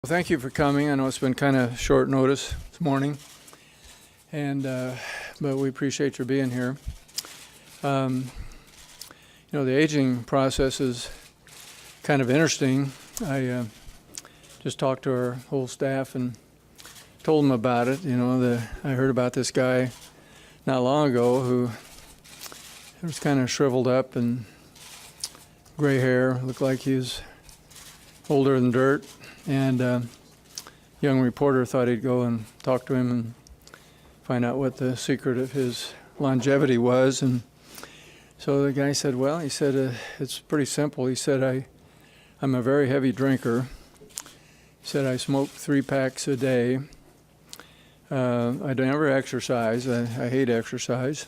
Well, thank you for coming. I know it's been kind of short notice this morning, and but we appreciate your being here. The aging process is kind of interesting. I just talked to our whole staff and told them about it. I heard about this guy not long ago who was kind of shriveled up and gray hair, looked like he was older than dirt. And young reporter thought he'd go and talk to him and find out what the secret of his longevity was. And so the guy said, well, he said, it's pretty simple. He said, I'm a very heavy drinker. He said, I smoke 3 packs a day. I never exercise. I hate exercise.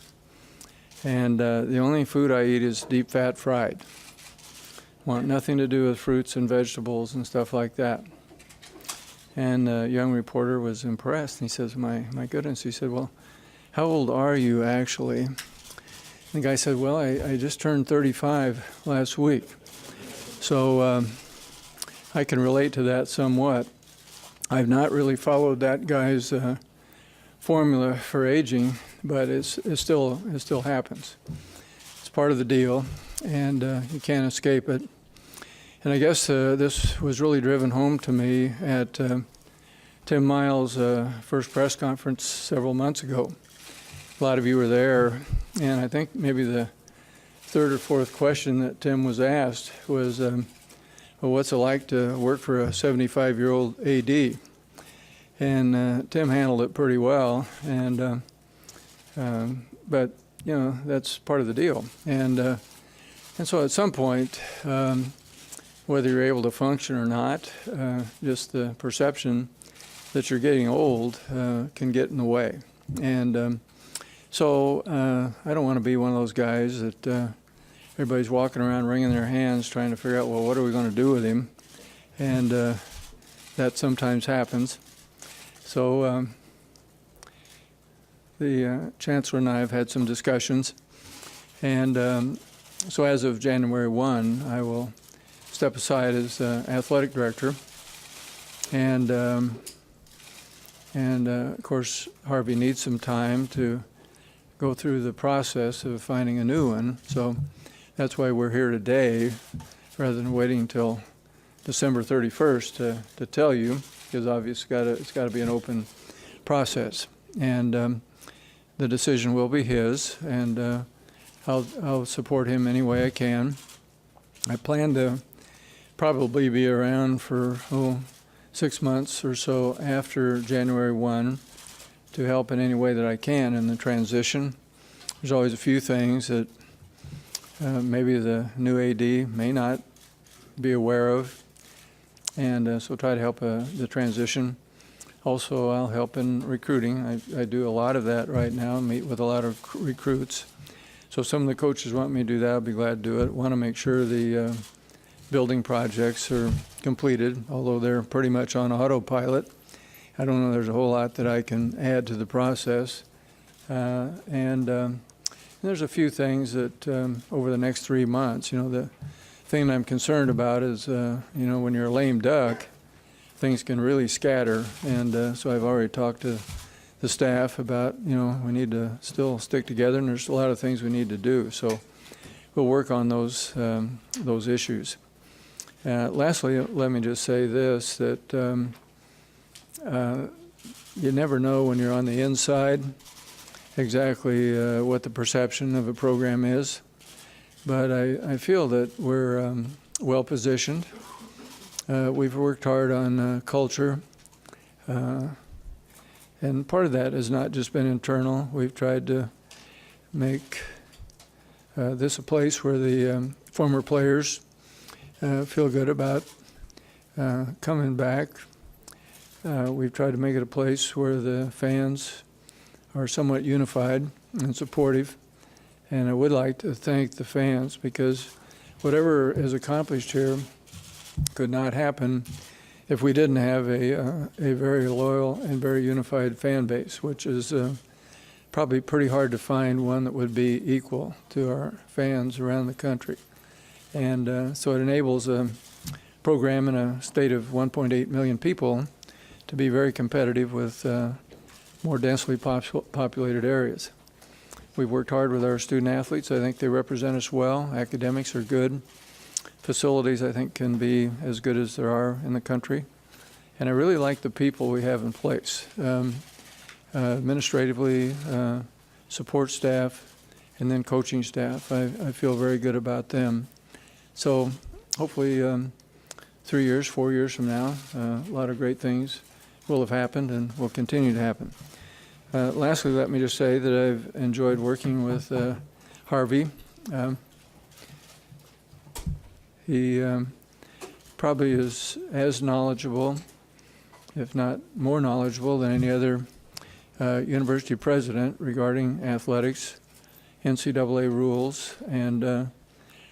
And the only food I eat is deep fat fried. Want nothing to do with fruits and vegetables and stuff like that. And the young reporter was impressed. He says, my goodness. He said, well, how old are you actually? And the guy said, well, I just turned 35 last week. So I can relate to that somewhat. I've not really followed that guy's formula for aging, but it still happens. It's part of the deal, and you can't escape it. And I guess this was really driven home to me at Tim Miles' first press conference several months ago. A lot of you were there, and I think maybe the third or fourth question that Tim was asked was, well, what's it like to work for a 75-year-old AD? And Tim handled it pretty well, and but that's part of the deal. And so at some point, whether you're able to function or not, just the perception that you're getting old can get in the way. And so I don't want to be one of those guys that everybody's walking around wringing their hands trying to figure out, well, what are we going to do with him? And that sometimes happens. So the Chancellor and I have had some discussions. And so as of January 1, I will step aside as athletic director, and of course Harvey needs some time to go through the process of finding a new one. So that's why we're here today, rather than waiting until December 31st to tell you, because obviously it's got to be an open process, and the decision will be his, and I'll support him any way I can. I plan to probably be around for 6 months or so after January 1 to help in any way that I can in the transition. There's always a few things that maybe the new AD may not be aware of, and so try to help the transition. Also, I'll help in recruiting. I do a lot of that right now, meet with a lot of recruits. So some of the coaches want me to do that. I'll be glad to do it. Want to make sure the building projects are completed, although they're pretty much on autopilot. I don't know there's a whole lot that I can add to the process. And there's a few things that over the next 3 months, the thing that I'm concerned about is, when you're a lame duck, things can really scatter. And so I've already talked to the staff about, we need to still stick together, and there's a lot of things we need to do. So we'll work on those issues. Lastly, let me just say this, that you never know when you're on the inside exactly what the perception of a program is. But I feel that we're well positioned. We've worked hard on culture. And part of that has not just been internal. We've tried to make this a place where the former players feel good about coming back. We've tried to make it a place where the fans are somewhat unified and supportive. And I would like to thank the fans, because whatever is accomplished here could not happen if we didn't have a very loyal and very unified fan base, which is probably pretty hard to find one that would be equal to our fans around the country. And so it enables a program in a state of 1.8 million people to be very competitive with more densely populated areas. We've worked hard with our student athletes. I think they represent us well. Academics are good. Facilities, I think, can be as good as there are in the country. And I really like the people we have in place. Administratively, support staff, and then coaching staff. I feel very good about them. So hopefully 3 years, 4 years from now, a lot of great things will have happened and will continue to happen. Lastly, let me just say that I've enjoyed working with Harvey. He probably is as knowledgeable, if not more knowledgeable, than any other university president regarding athletics, NCAA rules, and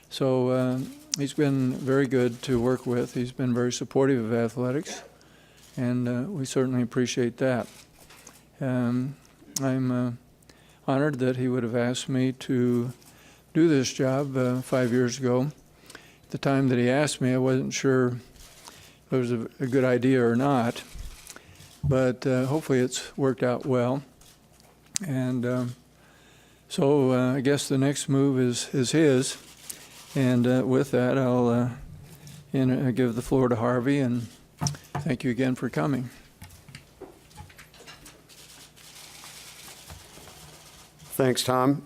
so he's been very good to work with. He's been very supportive of athletics, and we certainly appreciate that. I'm honored that he would have asked me to do this job 5 years ago. At the time that he asked me, I wasn't sure if it was a good idea or not, but hopefully it's worked out well. And so I guess the next move is his. And with that, I'll give the floor to Harvey, and thank you again for coming. Thanks, Tom.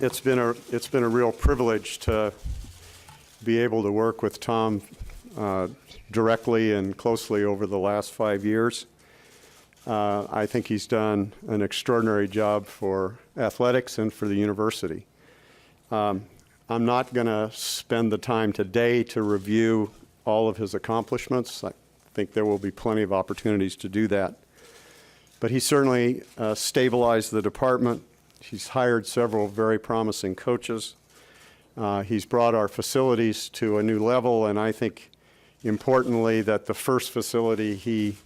It's been a real privilege to be able to work with Tom directly and closely over the last 5 years. I think he's done an extraordinary job for athletics and for the university. I'm not going to spend the time today to review all of his accomplishments. I think there will be plenty of opportunities to do that. But he certainly stabilized the department. He's hired several very promising coaches. He's brought our facilities to a new level, and I think importantly that the first facility he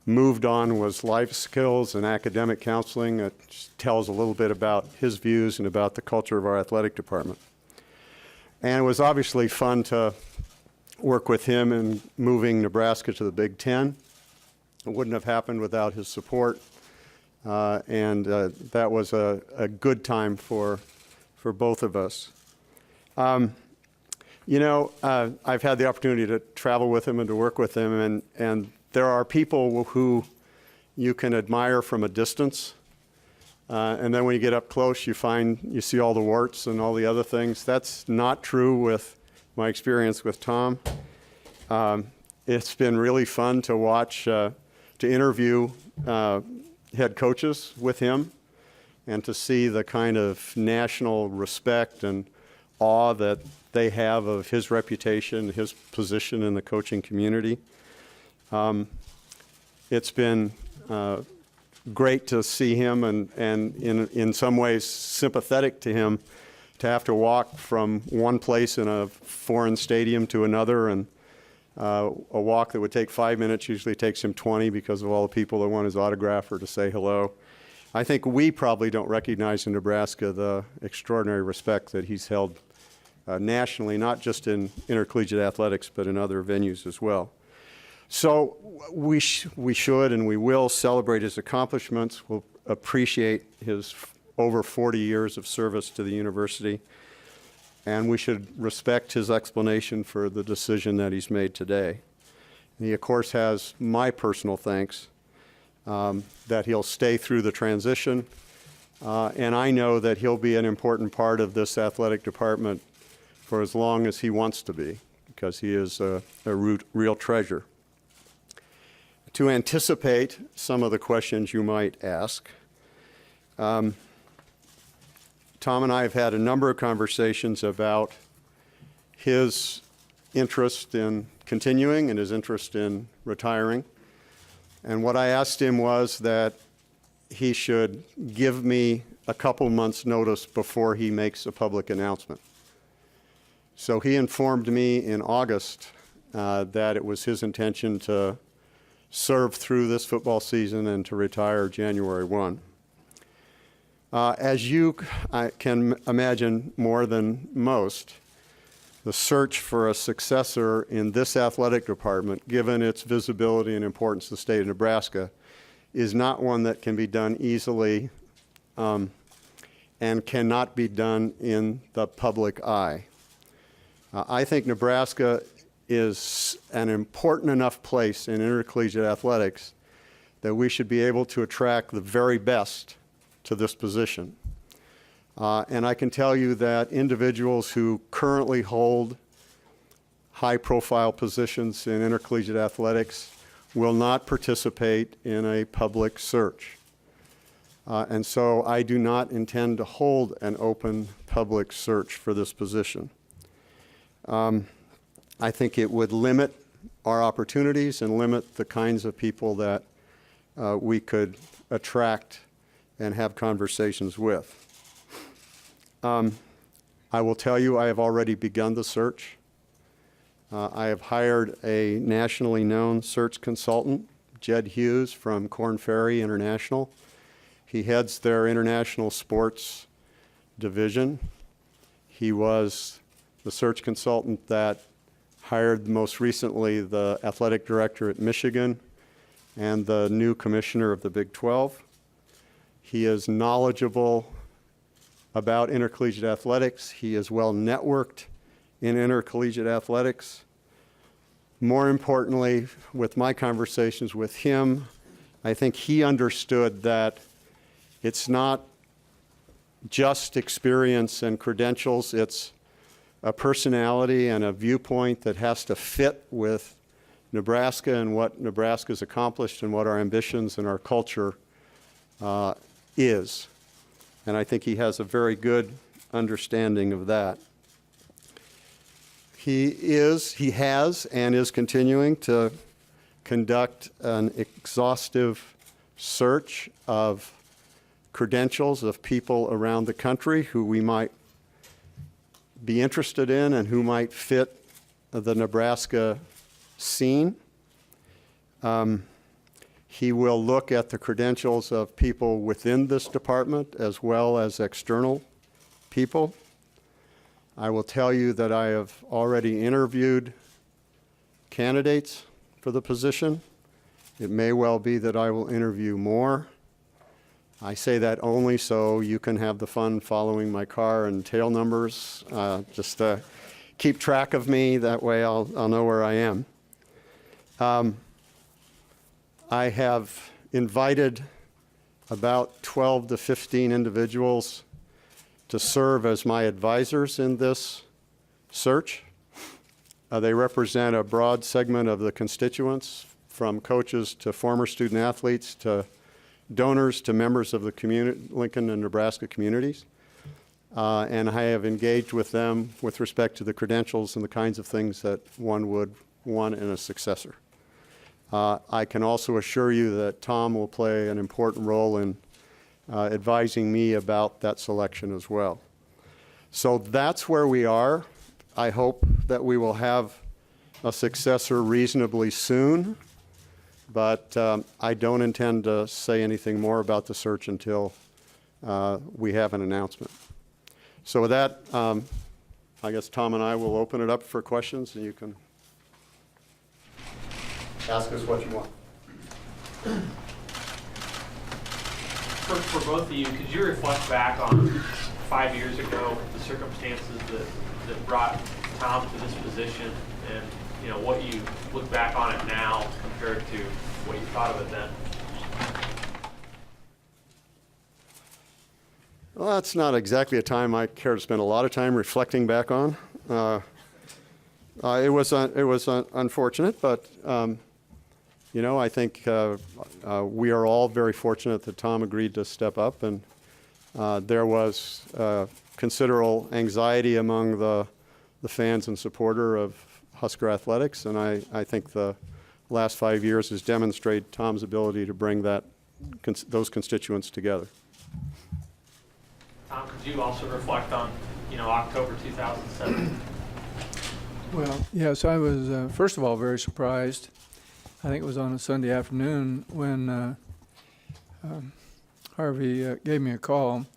moved on was life skills and academic counseling. It tells a little bit about his views and about the culture of our athletic department. And it was obviously fun to work with him in moving Nebraska to the Big Ten. It wouldn't have happened without his support, and that was a good time for both of us. You know, I've had the opportunity to travel with him and to work with him, and there are people who you can admire from a distance, and then when you get up close, you see all the warts and all the other things. That's not true with my experience with Tom. It's been really fun to watch, to interview head coaches with him, and to see the kind of national respect and awe that they have of his reputation, his position in the coaching community. It's been great to see him, and in some ways sympathetic to him, to have to walk from one place in a foreign stadium to another, and a walk that would take 5 minutes usually takes him 20 because of all the people that want his autograph or to say hello. I think we probably don't recognize in Nebraska the extraordinary respect that he's held nationally, not just in intercollegiate athletics, but in other venues as well. So we should and we will celebrate his accomplishments. We'll appreciate his over 40 years of service to the university, and we should respect his explanation for the decision that he's made today. And he, of course, has my personal thanks that he'll stay through the transition, and I know that he'll be an important part of this athletic department for as long as he wants to be, because he is a real treasure. To anticipate some of the questions you might ask, Tom and I have had a number of conversations about his interest in continuing and his interest in retiring. And what I asked him was that he should give me a couple months' notice before he makes a public announcement. So he informed me in August that it was his intention to serve through this football season and to retire January 1. As you can imagine more than most, the search for a successor in this athletic department, given its visibility and importance to the state of Nebraska, is not one that can be done easily and cannot be done in the public eye. I think Nebraska is an important enough place in intercollegiate athletics that we should be able to attract the very best to this position. And I can tell you that individuals who currently hold high-profile positions in intercollegiate athletics will not participate in a public search. And so I do not intend to hold an open public search for this position. I think it would limit our opportunities and limit the kinds of people that we could attract and have conversations with. I will tell you I have already begun the search. I have hired a nationally known search consultant, Jed Hughes from Korn Ferry International. He heads their international sports division. He was the search consultant that hired most recently the athletic director at Michigan and the new commissioner of the Big 12. He is knowledgeable about intercollegiate athletics. He is well networked in intercollegiate athletics. More importantly, with my conversations with him, I think he understood that it's not just experience and credentials, it's a personality and a viewpoint that has to fit with Nebraska and what Nebraska's accomplished and what our ambitions and our culture is. And I think he has a very good understanding of that. He has and is continuing to conduct an exhaustive search of credentials of people around the country who we might be interested in and who might fit the Nebraska scene. He will look at the credentials of people within this department as well as external people. I will tell you that I have already interviewed candidates for the position. It may well be that I will interview more. I say that only so you can have the fun following my car and tail numbers. Just keep track of me, that way I'll know where I am. I have invited about 12 to 15 individuals to serve as my advisors in this search. They represent a broad segment of the constituents, from coaches to former student athletes to donors to members of the Lincoln and Nebraska communities. And I have engaged with them with respect to the credentials and the kinds of things that one would want in a successor. I can also assure you that Tom will play an important role in advising me about that selection as well. So that's where we are. I hope that we will have a successor reasonably soon, but I don't intend to say anything more about the search until we have an announcement. So with that, I guess Tom and I will open it up for questions, and you can ask us what you want. For both of you, could you reflect back on 5 years ago, the circumstances that brought Tom to this position, and what you look back on it now compared to what you thought of it then? Well, that's not exactly a time I care to spend a lot of time reflecting back on. It was unfortunate, but I think we are all very fortunate that Tom agreed to step up, and there was considerable anxiety among the fans and supporter of Husker athletics, and I think the last 5 years has demonstrated Tom's ability to bring those constituents together. Tom, could you also reflect on October 2007? Well, yes, I was, first of all, very surprised. I think it was on a Sunday afternoon when Harvey gave me a call.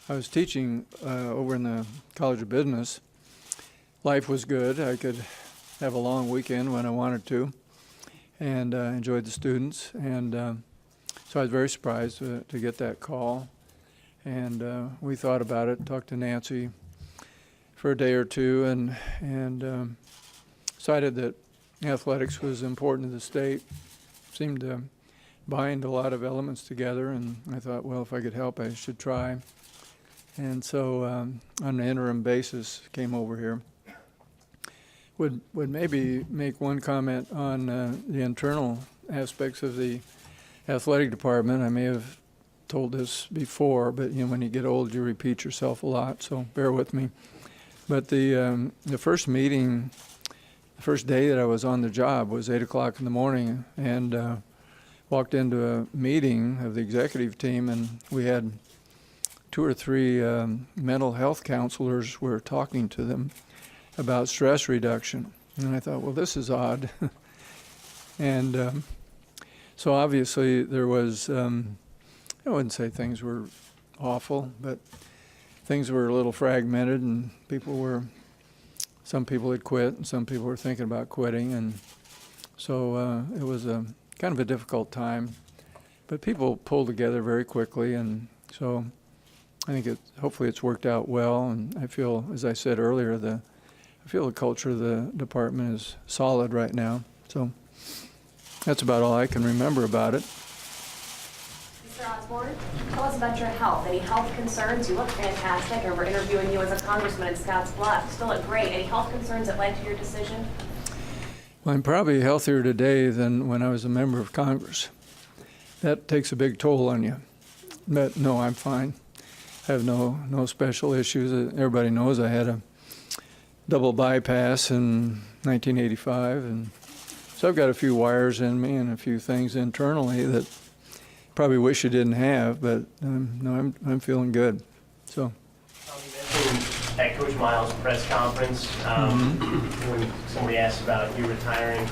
I was teaching over in the College of Business. life was good. I could have a long weekend when I wanted to, and enjoyed the students. And so I was very surprised to get that call. And we thought about it, talked to Nancy for a day or two, and decided that athletics was important to the state. Seemed to bind a lot of elements together, and I thought, well, if I could help, I should try. And so on an interim basis, came over here. Would maybe make one comment on the internal aspects of the athletic department. I may have told this before, but when you get old, you repeat yourself a lot, so bear with me. But the first meeting, the first day that I was on the job was 8 o'clock in the morning, and walked into a meeting of the executive team, and we had 2 or 3 mental health counselors were talking to them about stress reduction. And I thought, well, this is odd. And so obviously there was, I wouldn't say things were awful, but things were a little fragmented, and some people had quit, and some people were thinking about quitting. And so it was a kind of a difficult time, but people pulled together very quickly. And so I think hopefully it's worked out well. And I feel, as I said earlier, I feel the culture of the department is solid right now. So that's about all I can remember about it. Mr. Osborne, tell us about your health. Any health concerns? You look fantastic. I remember interviewing you as a congressman in Scotts Bluff. You still look great. Any health concerns that led to your decision? Well, I'm probably healthier today than when I was a member of Congress. That takes a big toll on you. But no, I'm fine. I have no special issues. Everybody knows I had a double bypass in 1985, and so I've got a few wires in me and a few things internally that probably wish you didn't have, but no, I'm feeling good. So. You mentioned at Coach Miles' press conference when somebody asked about you retiring.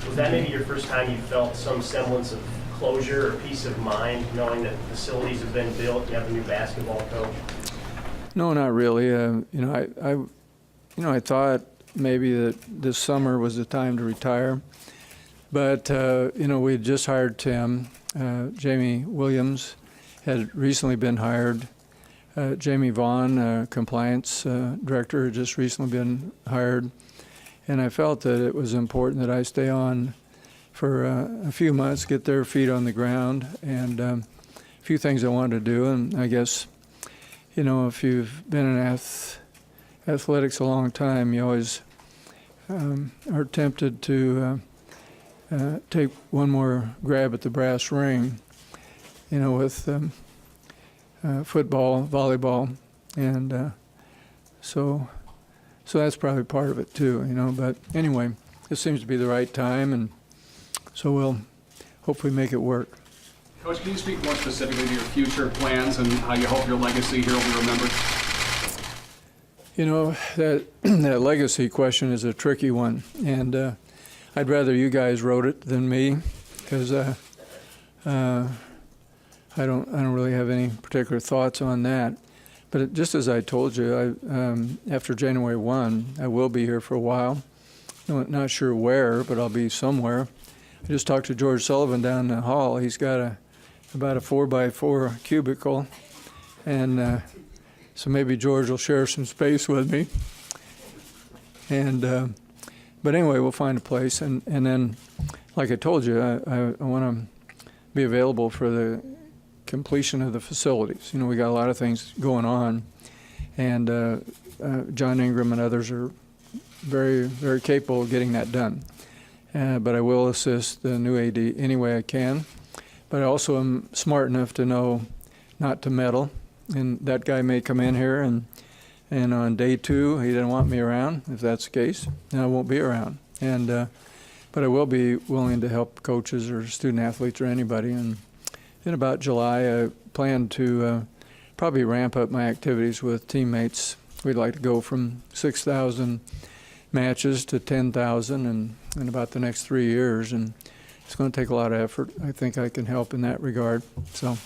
Was that maybe your first time you felt some semblance of closure or peace of mind, knowing that facilities have been built, you have a new basketball coach? No, not really. I thought maybe that this summer was the time to retire, but we had just hired Tim. Jamie Williams had recently been hired. Jamie Vaughn, compliance director, had just recently been hired, and I felt that it was important that I stay on for a few months, get their feet on the ground, and a few things I wanted to do. And I guess, if you've been in athletics a long time, you always are tempted to take one more grab at the brass ring, with football, volleyball, and so that's probably part of it too, But anyway, this seems to be the right time, and so we'll hopefully make it work. Coach, can you speak more specifically to your future plans and how you hope your legacy here will be remembered? That legacy question is a tricky one, and I'd rather you guys wrote it than me, because I don't really have any particular thoughts on that. But just as I told you, after January 1, I will be here for a while. Not sure where, but I'll be somewhere. I just talked to George Sullivan down the hall. He's got about a 4x4 cubicle, and so maybe George will share some space with me. And but anyway, we'll find a place, and then, like I told you, I want to be available for the completion of the facilities. We got a lot of things going on, and John Ingram and others are very, very capable of getting that done. But I will assist the new AD any way I can. But I also am smart enough to know not to meddle. And that guy may come in here, and on day 2 he didn't want me around. If that's the case, then I won't be around. And but I will be willing to help coaches or student athletes or anybody. And in about July, I plan to probably ramp up my activities with teammates. We'd like to go from 6,000 matches to 10,000 in about the next 3 years, and it's going to take a lot of effort. I think I can help in that regard. So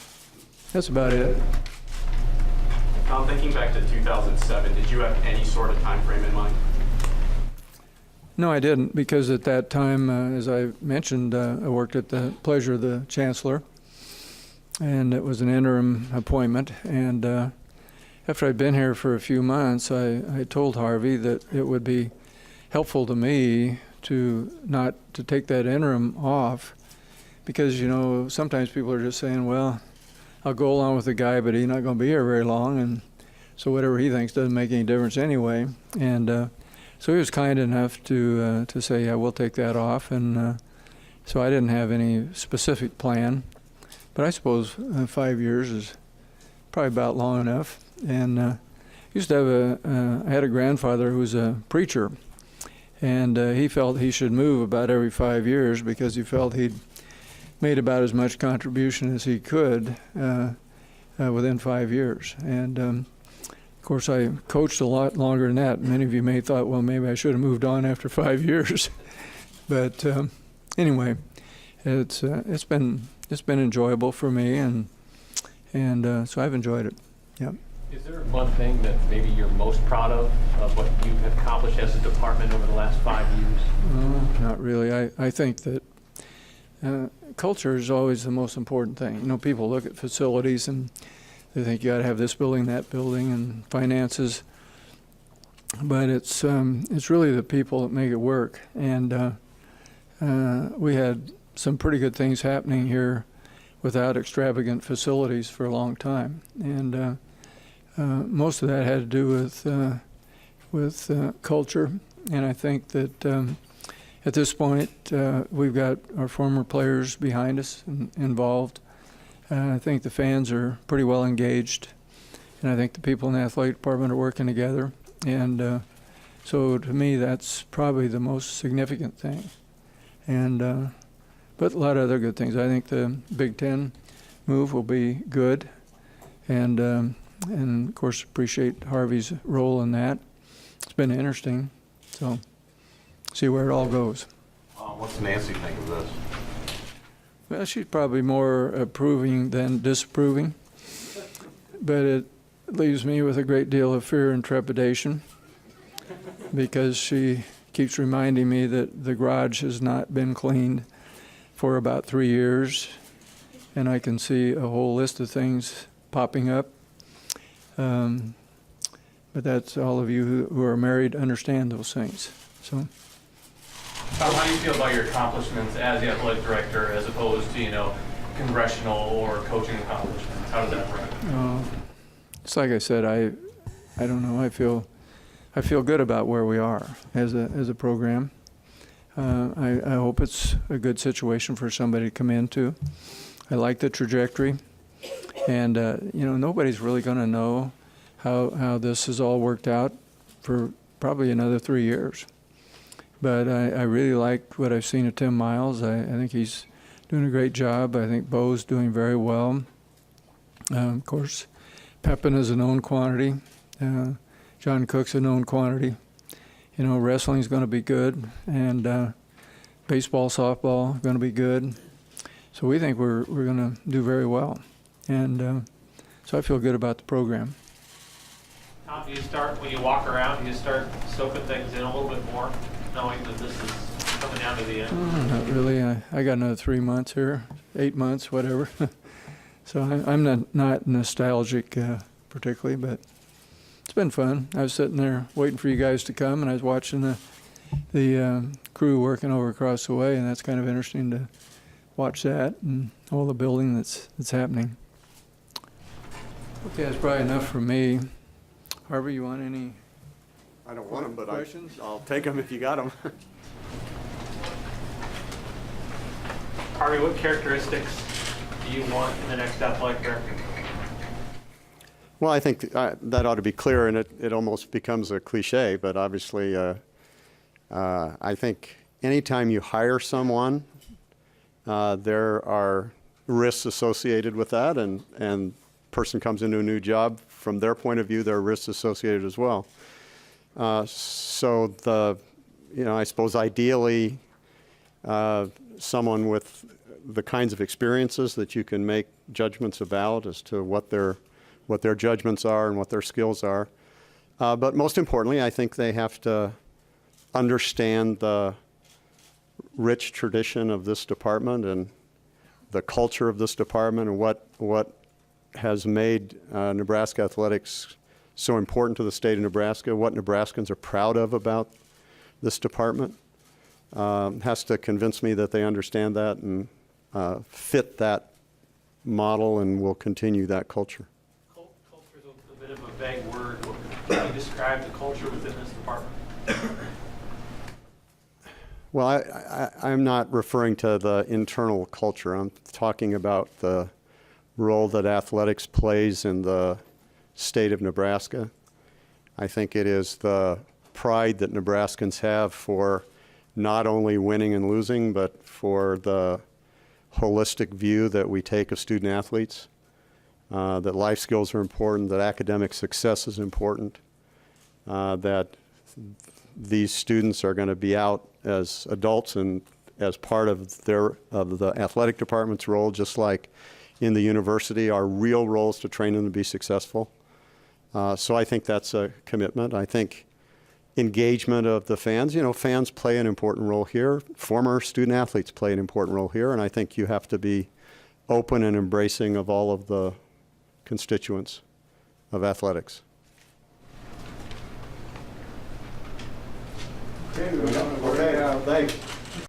that's about it. Thinking back to 2007, did you have any sort of time frame in mind? No, I didn't, because at that time, as I mentioned, I worked at the pleasure of the chancellor, and it was an interim appointment. And after I'd been here for a few months, I told Harvey that it would be helpful to me to take that interim off, because, you know, sometimes people are just saying, well, I'll go along with the guy, but he's not going to be here very long, and so whatever he thinks doesn't make any difference anyway. And so he was kind enough to say, yeah, we'll take that off. And so I didn't have any specific plan, but I suppose 5 years is probably about long enough. And I used to have I had a grandfather who was a preacher, and he felt he should move about every 5 years because he felt he'd made about as much contribution as he could within 5 years. And of course, I coached a lot longer than that. Many of you may have thought, well, maybe I should have moved on after 5 years. But anyway, it's been enjoyable for me, and so I've enjoyed it. Yeah. Is there one thing that maybe you're most proud of what you've accomplished as a department over the last 5 years? Not really. I think that culture is always the most important thing. You know, people look at facilities and they think you got to have this building, that building, and finances. But it's really the people that make it work. And we had some pretty good things happening here without extravagant facilities for a long time. And most of that had to do with culture. And I think that at this point we've got our former players behind us and involved. I think the fans are pretty well engaged, and I think the people in the athletic department are working together. And so to me, that's probably the most significant thing. And but a lot of other good things. I think the Big Ten move will be good, and of course appreciate Harvey's role in that. It's been interesting, so see where it all goes. What's Nancy think of this? Well, she's probably more approving than disapproving, but it leaves me with a great deal of fear and trepidation, because she keeps reminding me that the garage has not been cleaned for about 3 years, and I can see a whole list of things popping up. But that's all of you who are married understand those things. So. Tom, how do you feel about your accomplishments as the athletic director as opposed to, you know, congressional or coaching accomplishments? How does that work? It's like I said, I don't know. I feel good about where we are as a program. I hope it's a good situation for somebody to come into. I like the trajectory, and you know, nobody's really going to know how this has all worked out for probably another 3 years. But I really like what I've seen of Tim Miles. I think he's doing a great job. I think Bo's doing very well. Of course, Pepin is a known quantity. John Cook's a known quantity. You know, wrestling's going to be good, and baseball, softball going to be good. So we think we're going to do very well, and so I feel good about the program. Tom, do you start, when you walk around, do you start soaking things in a little bit more, knowing that this is coming down to the end? Not really. I got another 3 months here, 8 months, whatever. So I'm not nostalgic particularly, but it's been fun. I was sitting there waiting for you guys to come, and I was watching the crew working over across the way, and that's kind of interesting to watch that and all the building that's happening. Okay, that's probably enough for me. Harvey, you want any? I don't want them, but questions? I'll take them if you got them. Harvey, what characteristics do you want in the next athletic director? Well, I think that ought to be clear, and it almost becomes a cliche, but obviously I think anytime you hire someone, there are risks associated with that, and person comes into a new job, from their point of view, there are risks associated as well. So I suppose ideally, someone with the kinds of experiences that you can make judgments about as to what their judgments are and what their skills are. But most importantly, I think they have to understand the rich tradition of this department and the culture of this department and what has made Nebraska athletics so important to the state of Nebraska, what Nebraskans are proud of about this department. Has to convince me that they understand that and fit that model and will continue that culture. Culture is a bit of a vague word. Can you describe the culture within this department? Well, I'm not referring to the internal culture. I'm talking about the role that athletics plays in the state of Nebraska. I think it is the pride that Nebraskans have for not only winning and losing, but for the holistic view that we take of student athletes, that life skills are important, that academic success is important, that these students are going to be out as adults and as part of the athletic department's role, just like in the university, our real role is to train them to be successful. So I think that's a commitment. I think engagement of the fans, fans play an important role here. Former student athletes play an important role here, and I think you have to be open and embracing of all of the constituents of athletics. Okay, thanks.